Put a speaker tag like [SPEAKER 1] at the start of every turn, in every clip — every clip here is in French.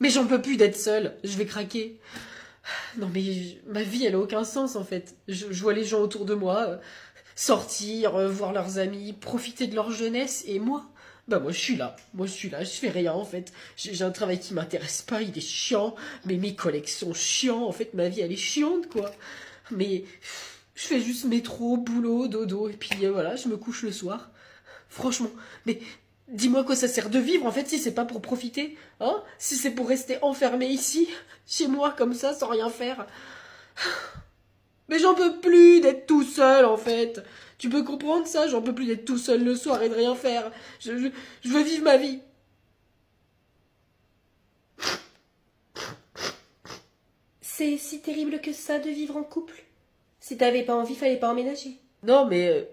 [SPEAKER 1] Mais j'en peux plus d'être seule, je vais craquer. Non mais ma vie elle a aucun sens en fait. Je vois les gens autour de moi sortir, voir leurs amis, profiter de leur jeunesse et moi, moi je suis là, je fais rien en fait. J'ai un travail qui m'intéresse pas, il est chiant, mais mes collègues sont chiants, en fait ma vie elle est chiante quoi. Mais je fais juste métro, boulot, dodo et puis voilà, je me couche le soir. Franchement, mais dis-moi quoi ça sert de vivre en fait si c'est pas pour profiter, hein? Si c'est pour rester enfermé ici, chez moi comme ça, sans rien faire. Mais j'en peux plus d'être tout seul en fait. Tu peux comprendre ça? J'en peux plus d'être tout seul le soir et de rien faire. Je veux vivre ma vie.
[SPEAKER 2] C'est si terrible que ça de vivre en couple? Si t'avais pas envie, fallait pas emménager.
[SPEAKER 1] Non mais...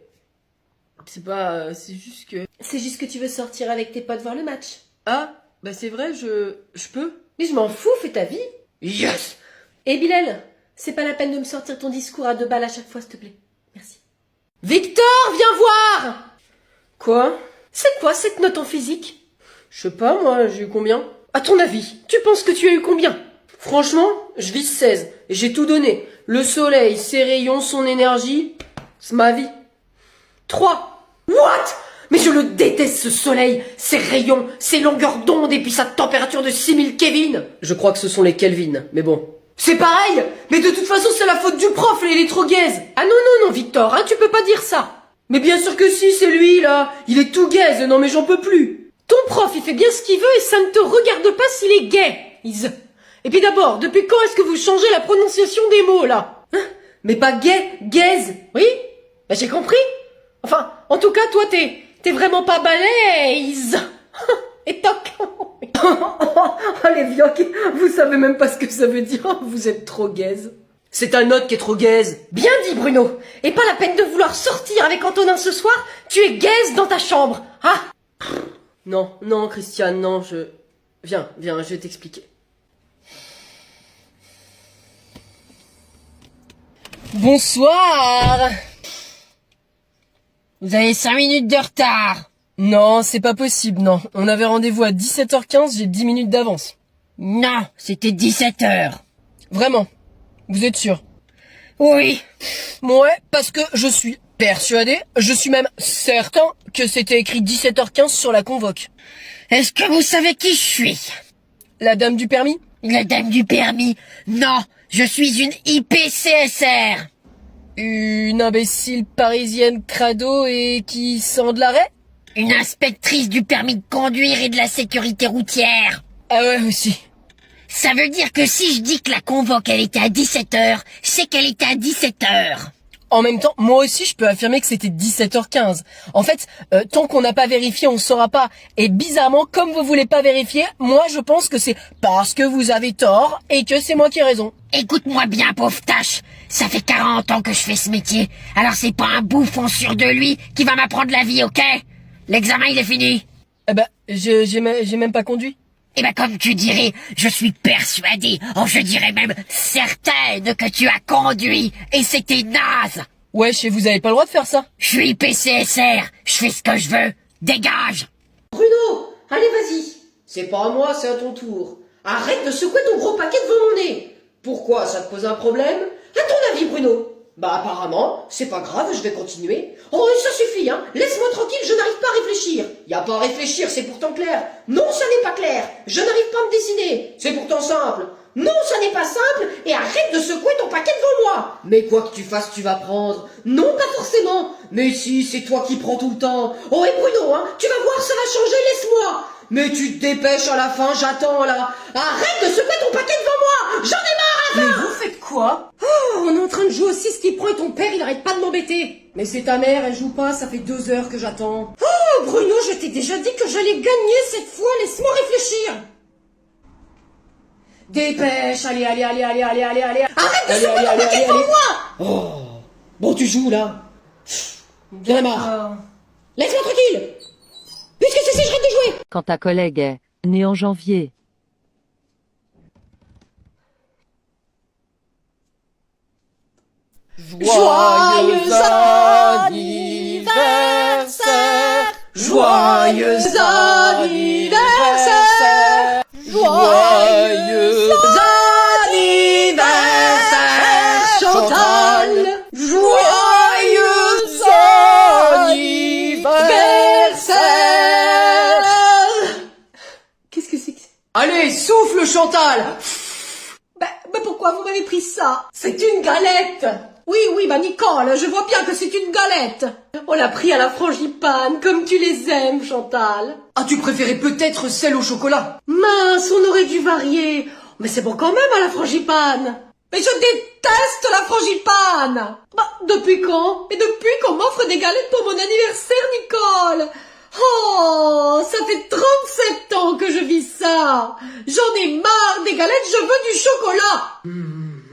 [SPEAKER 1] c'est pas... c'est juste que...
[SPEAKER 2] C'est juste que tu veux sortir avec tes potes voir le match.
[SPEAKER 1] Ah, bah c'est vrai, je peux.
[SPEAKER 2] Mais je m'en fous, fais ta vie.
[SPEAKER 1] Yes!
[SPEAKER 2] Et Bilal, c'est pas la peine de me sortir ton discours à 2 balles à chaque fois, s'il te plaît. Merci.
[SPEAKER 1] Victor, viens voir!
[SPEAKER 2] Quoi? C'est quoi cette note en physique?
[SPEAKER 1] Je sais pas, moi, j'ai eu combien?
[SPEAKER 2] À ton avis, tu penses que tu as eu combien?
[SPEAKER 1] Franchement, je vise 16, et j'ai tout donné. Le soleil, ses rayons, son énergie, c'est ma vie.
[SPEAKER 2] 3. What? Mais je le déteste ce soleil, ses rayons, ses longueurs d'onde et puis sa température de 6000 Kelvin.
[SPEAKER 1] Je crois que ce sont les Kelvin, mais bon.
[SPEAKER 2] C'est pareil. Mais de toute façon c'est la faute du prof, il est trop gaze. Ah non Victor, hein, tu peux pas dire ça.
[SPEAKER 1] Mais bien sûr que si, c'est lui là. Il est tout gaze, non mais j'en peux plus.
[SPEAKER 2] Ton prof il fait bien ce qu'il veut et ça ne te regarde pas s'il est gay. Et puis d'abord, depuis quand est-ce que vous changez la prononciation des mots là?
[SPEAKER 1] Hein? Mais pas gay, gaze.
[SPEAKER 2] Oui? Bah j'ai compris. Enfin, en tout cas toi t'es vraiment pas balèze. Et toc.
[SPEAKER 1] Oh les vioques, vous savez même pas ce que ça veut dire, vous êtes trop gaze. C'est ta note qui est trop gaze.
[SPEAKER 2] Bien dit Bruno. Et pas la peine de vouloir sortir avec Antonin ce soir, tu es gaze dans ta chambre. Ah.
[SPEAKER 1] Non Christiane, non, Viens, je vais t'expliquer.
[SPEAKER 3] Bonsoir. Vous avez 5 minutes de retard.
[SPEAKER 1] Non, c'est pas possible, non. On avait rendez-vous à 17h15, j'ai 10 minutes d'avance.
[SPEAKER 3] Non, c'était 17h.
[SPEAKER 1] Vraiment? Vous êtes sûr?
[SPEAKER 3] Oui.
[SPEAKER 1] Ouais, parce que je suis persuadé, je suis même certain que c'était écrit 17h15 sur la convoque.
[SPEAKER 3] Est-ce que vous savez qui je suis?
[SPEAKER 1] La dame du permis?
[SPEAKER 3] La dame du permis? Non, je suis une IPCSR.
[SPEAKER 1] Une imbécile parisienne crado et qui sent de l'arrêt?
[SPEAKER 3] Une inspectrice du permis de conduire et de la sécurité routière.
[SPEAKER 1] Ah ouais, aussi.
[SPEAKER 3] Ça veut dire que si je dis que la convoque elle était à 17h, c'est qu'elle était à 17h.
[SPEAKER 1] En même temps, moi aussi je peux affirmer que c'était 17h15. En fait, tant qu'on n'a pas vérifié, on saura pas. Et bizarrement, comme vous voulez pas vérifier, moi je pense que c'est parce que vous avez tort et que c'est moi qui ai raison.
[SPEAKER 3] Écoute-moi bien, pauvre tâche. Ça fait 40 ans que je fais ce métier. Alors c'est pas un bouffon sûr de lui qui va m'apprendre la vie, ok? L'examen il est fini.
[SPEAKER 1] Eh ben, j'ai même pas conduit.
[SPEAKER 3] Eh ben comme tu dirais, je suis persuadé, je dirais même certaine que tu as conduit, et c'était naze.
[SPEAKER 1] Wesh, et vous avez pas le droit de faire ça.
[SPEAKER 3] Je suis PCSR, je fais ce que je veux, dégage.
[SPEAKER 2] Bruno, allez vas-y.
[SPEAKER 1] C'est pas à moi, c'est à ton tour.
[SPEAKER 2] Arrête de secouer ton gros paquet devant mon nez.
[SPEAKER 1] Pourquoi, ça te pose un problème?
[SPEAKER 2] À ton avis Bruno?
[SPEAKER 1] Bah apparemment, c'est pas grave, je vais continuer.
[SPEAKER 2] Oh ça suffit hein, laisse-moi tranquille, je n'arrive pas à réfléchir.
[SPEAKER 1] Y a pas à réfléchir, c'est pourtant clair.
[SPEAKER 2] Non, ça n'est pas clair, je n'arrive pas à me décider.
[SPEAKER 1] C'est pourtant simple.
[SPEAKER 2] Non, ça n'est pas simple, et arrête de secouer ton paquet devant moi.
[SPEAKER 1] Mais quoi que tu fasses, tu vas prendre.
[SPEAKER 2] Non, pas forcément.
[SPEAKER 1] Mais si, c'est toi qui prends tout le temps.
[SPEAKER 2] Oh et Bruno, hein, tu vas voir, ça va changer, laisse-moi.
[SPEAKER 1] Mais tu te dépêches à la fin, j'attends là.
[SPEAKER 2] Arrête de secouer ton paquet devant moi. J'en ai marre,
[SPEAKER 1] Mais
[SPEAKER 2] enfin.
[SPEAKER 1] vous faites quoi?
[SPEAKER 2] Oh, on est en train de jouer au 6 qui prend et ton père, il arrête pas de m'embêter.
[SPEAKER 1] Mais c'est ta mère, elle joue pas, ça fait 2 heures que j'attends.
[SPEAKER 2] Oh, Bruno, je t'ai déjà dit que j'allais gagner cette fois, laisse-moi réfléchir.
[SPEAKER 1] Dépêche, allez.
[SPEAKER 2] Arrête de secouer ton paquet devant moi.
[SPEAKER 1] Oh. Bon, tu joues là. Bien marre.
[SPEAKER 2] Laisse-moi tranquille. Puisque c'est si, j'arrête de jouer.
[SPEAKER 4] Quand ta collègue est née en janvier.
[SPEAKER 1] Joyeux anniversaire. Joyeux anniversaire. Joyeux
[SPEAKER 2] Allez, souffle, Chantal.
[SPEAKER 1] Bah pourquoi vous m'avez pris ça? C'est une galette. Oui, bah Nicole, je vois bien que c'est une galette. On l'a pris à la frangipane, comme tu les aimes, Chantal.
[SPEAKER 2] Ah, tu préférais peut-être celle au chocolat?
[SPEAKER 1] Mince, on aurait dû varier. Mais c'est bon quand même à la frangipane. Mais je déteste la frangipane. Bah, depuis quand? Et depuis qu'on m'offre des galettes pour mon anniversaire, Nicole? Oh, ça fait 37 ans que je vis ça. J'en ai marre des galettes, je veux du chocolat.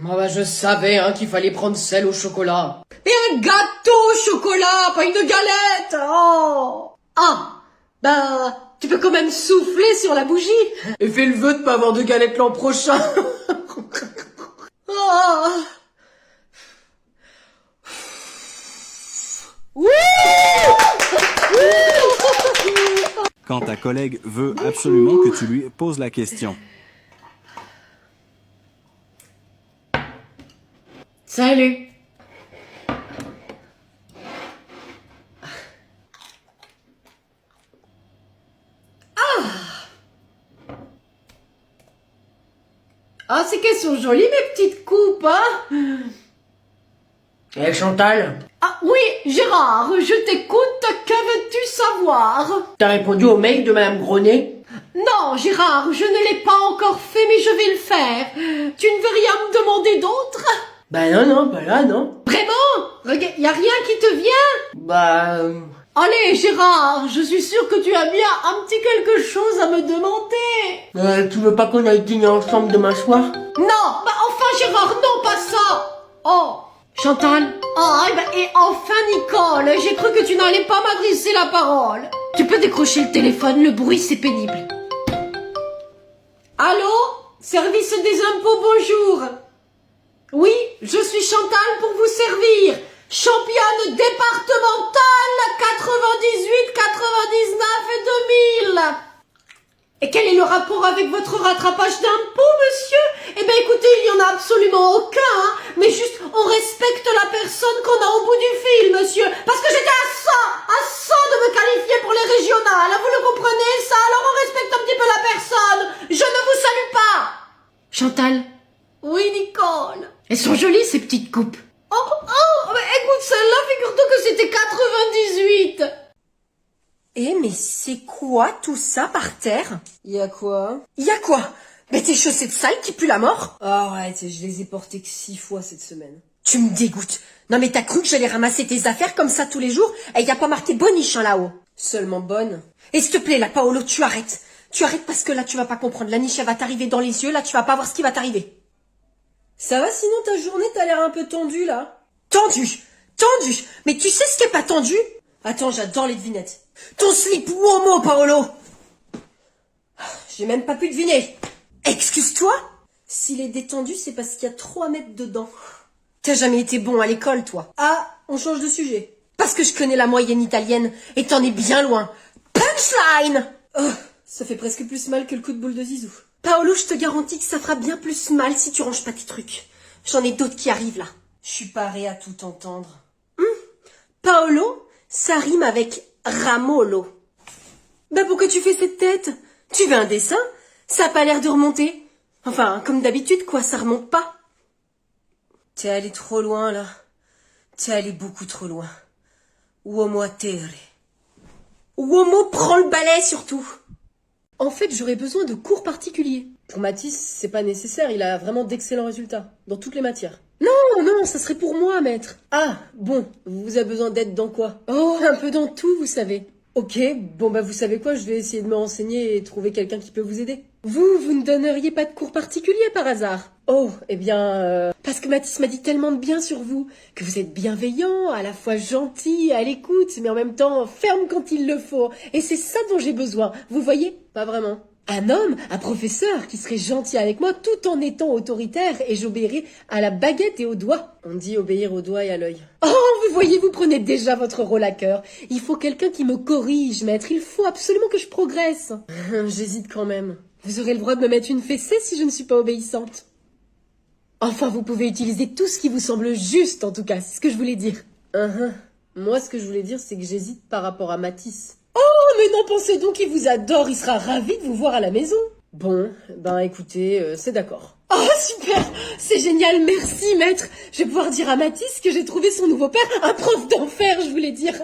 [SPEAKER 2] Ah bah je savais qu'il fallait prendre celle au chocolat.
[SPEAKER 1] Et un gâteau au chocolat, pas une galette. Oh. Ah, bah, tu peux quand même souffler sur la bougie.
[SPEAKER 2] Et fais le vœu de pas avoir de galette l'an prochain.
[SPEAKER 1] Oh.
[SPEAKER 5] Quand ta collègue veut absolument que tu lui poses la question.
[SPEAKER 2] Salut.
[SPEAKER 1] Ah, c'est qu'elles sont jolies, mes petites coupes, hein?
[SPEAKER 2] Eh Chantal,
[SPEAKER 1] Ah oui, Gérard, je t'écoute, que veux-tu savoir?
[SPEAKER 2] t'as répondu au mail de Madame Grenet?
[SPEAKER 1] Non, Gérard, je ne l'ai pas encore fait, mais je vais le faire. Tu ne veux rien me demander d'autre?
[SPEAKER 2] Bah non, pas là, non.
[SPEAKER 1] Vraiment? Regarde, y a rien qui te vient?
[SPEAKER 2] Bah...
[SPEAKER 1] Allez, Gérard, je suis sûre que tu as bien un petit quelque chose à me demander.
[SPEAKER 2] tu veux pas qu'on aille dîner ensemble demain soir?
[SPEAKER 1] Non, bah enfin, Gérard, non, pas ça. Oh.
[SPEAKER 2] Chantal?
[SPEAKER 1] Ah, et enfin, Nicole, j'ai cru que tu n'allais pas m'adresser la parole.
[SPEAKER 2] Tu peux décrocher le téléphone, le bruit c'est pénible.
[SPEAKER 1] Allô? Service des impôts, bonjour. Oui, je suis Chantal pour vous servir. Championne départementale 98, 99 et 2000. Et quel est le rapport avec votre rattrapage d'impôts, monsieur? Eh bien, écoutez, il n'y en a absolument aucun, hein, mais juste, on respecte la personne qu'on a au bout du fil, monsieur. Parce que j'étais à ça de me qualifier pour les régionales. Vous le comprenez, ça? Alors on respecte un petit peu la personne. Je ne vous salue pas.
[SPEAKER 2] Chantal?
[SPEAKER 1] Oui, Nicole.
[SPEAKER 2] Elles sont jolies ces petites coupes.
[SPEAKER 1] Mais écoute, celle-là, figure-toi que c'était 98.
[SPEAKER 2] Eh mais c'est quoi tout ça par terre?
[SPEAKER 1] Y a quoi?
[SPEAKER 2] Y a quoi? Mais tes chaussettes sales qui puent la mort?
[SPEAKER 1] Arrête, je les ai portées que 6 fois cette semaine.
[SPEAKER 2] Tu me dégoûtes. Non mais t'as cru que j'allais ramasser tes affaires comme ça tous les jours? Et y a pas marqué boniche là-haut.
[SPEAKER 1] Seulement bonne.
[SPEAKER 2] Et s'il te plaît là, Paolo, tu arrêtes. Tu arrêtes parce que là tu vas pas comprendre. La niche elle va t'arriver dans les yeux, là tu vas pas voir ce qui va t'arriver.
[SPEAKER 1] Ça va, sinon ta journée t'as l'air un peu tendue là?
[SPEAKER 2] Tendu. Mais tu sais ce qui est pas tendu?
[SPEAKER 1] Attends, j'adore les devinettes.
[SPEAKER 2] Ton slip Uomo, Paolo.
[SPEAKER 1] J'ai même pas pu deviner.
[SPEAKER 2] Excuse-toi?
[SPEAKER 1] S'il est détendu, c'est parce qu'il y a 3 mètres dedans.
[SPEAKER 2] T'as jamais été bon à l'école, toi.
[SPEAKER 1] Ah, on change de sujet.
[SPEAKER 2] Parce que je connais la moyenne italienne et t'en es bien loin. Punchline!
[SPEAKER 1] Oh, ça fait presque plus mal que le coup de boule de Zizou.
[SPEAKER 2] Paolo, je te garantis que ça fera bien plus mal si tu ranges pas tes trucs. J'en ai d'autres qui arrivent là.
[SPEAKER 1] Je suis parée à tout entendre.
[SPEAKER 2] Paolo, ça rime avec Ramolo.
[SPEAKER 1] Bah pourquoi tu fais cette tête?
[SPEAKER 2] Tu veux un dessin? Ça a pas l'air de remonter. Enfin, comme d'habitude, quoi, ça remonte pas.
[SPEAKER 1] T'es allé trop loin, là. T'es allé beaucoup trop loin. Uomo a terre.
[SPEAKER 2] Uomo prend le balai, surtout.
[SPEAKER 1] En fait, j'aurais besoin de cours particuliers. Pour Mathis, c'est pas nécessaire, il a vraiment d'excellents résultats. Dans toutes les matières. Non, ça serait pour moi, maître. Ah, bon, vous avez besoin d'aide dans quoi? Oh, un peu dans tout, vous savez. Ok, bon bah vous savez quoi, je vais essayer de me renseigner et trouver quelqu'un qui peut vous aider. Vous ne donneriez pas de cours particuliers par hasard? Oh, eh bien, parce que Mathis m'a dit tellement de bien sur vous, que vous êtes bienveillant, à la fois gentil, à l'écoute, mais en même temps ferme quand il le faut. Et c'est ça dont j'ai besoin, vous voyez? Pas vraiment. Un homme, un professeur, qui serait gentil avec moi tout en étant autoritaire et j'obéirais à la baguette et au doigt. On dit obéir au doigt et à l'œil. Oh, vous voyez, vous prenez déjà votre rôle à cœur. Il faut quelqu'un qui me corrige, maître. Il faut absolument que je progresse. J'hésite quand même. Vous aurez le droit de me mettre une fessée si je ne suis pas obéissante. Enfin, vous pouvez utiliser tout ce qui vous semble juste, en tout cas. C'est ce que je voulais dire. Moi, ce que je voulais dire, c'est que j'hésite par rapport à Mathis. Oh, mais non, pensez donc qu'il vous adore, il sera ravi de vous voir à la maison. Bon, ben écoutez, c'est d'accord. Oh super, c'est génial, merci maître. Je vais pouvoir dire à Mathis que j'ai trouvé son nouveau père un prof d'enfer, je voulais dire.